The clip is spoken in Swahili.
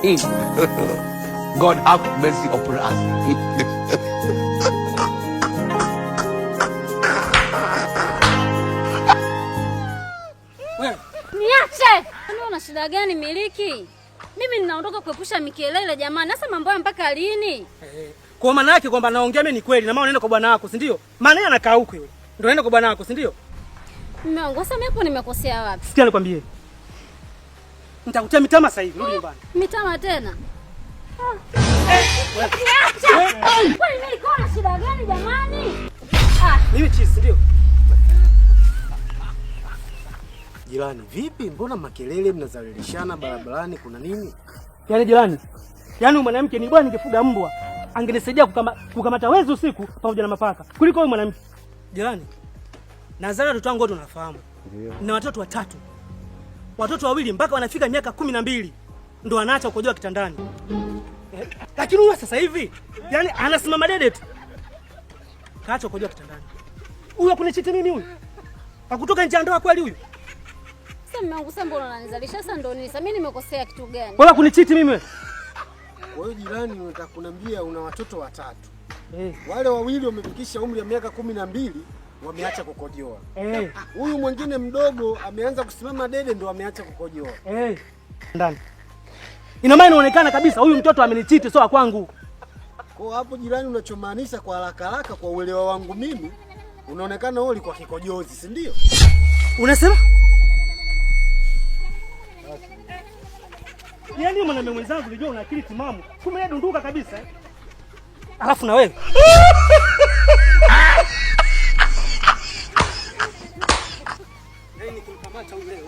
God have mercy upon us. Niache! Una shida gani miliki? Mimi ninaondoka kuepusha mikelele jamani. Sasa mambo haya mpaka lini? Kwa maana yake kwamba naongea mimi ni kweli na maana unaenda kwa bwana wako, si ndio? Maana yeye anakaa huko yule. Ndio unaenda kwa bwana wako, si ndio? Mume wangu, sasa mimi hapo nimekosea wapi? Sikia nikwambie. Nitakutia mitama sasa hivi, rudi nyumbani. Mitama tena? Niache! Wewe niko na shida gani jamani? Mimi chizi ndio. Jirani, vipi? Mbona makelele mnazalilishana barabarani, kuna nini? Yaani jirani, yaani mwanamke ni bwana ningefuga mbwa. Angenisaidia kukamata wezi usiku pamoja na mapaka. Kuliko wewe mwanamke. Jirani, Nazara watoto wangu wote unafahamu. Ndio. Na watoto watatu. Watoto wawili mpaka wanafika miaka 12 ndo wanaacha kukojoa kitandani. Lakini huyu sasa hivi, yaani anasimama dede tu. Kaacha kukojoa kitandani. Huyu akunichiti mimi huyu? Hakutoka nje ya ndoa kweli huyu? Sasa mume wangu, sasa mbona unanizalisha? Sasa ndo nini? Sasa mimi nimekosea kitu gani? Wala kunichiti mimi. Wewe jirani, unataka kuniambia una watoto watatu. Wale wawili wamefikisha umri wa miaka 12 wameacha kukojoa. Huyu mwingine mdogo ameanza kusimama dede ndo ameacha kukojoa. Ndani. Ina maana inaonekana kabisa huyu mtoto amenichiti sio kwangu. Kwa hapo jirani, unachomaanisha kwa haraka haraka kwa uelewa wangu mimi, unaonekana wewe ulikuwa kikojozi, si ndio? Unasema? Yaani mwanaume mwenzangu unajua una akili timamu. Kumbe yeye dunduka kabisa. Alafu na wewe. Nini kumkamata yule?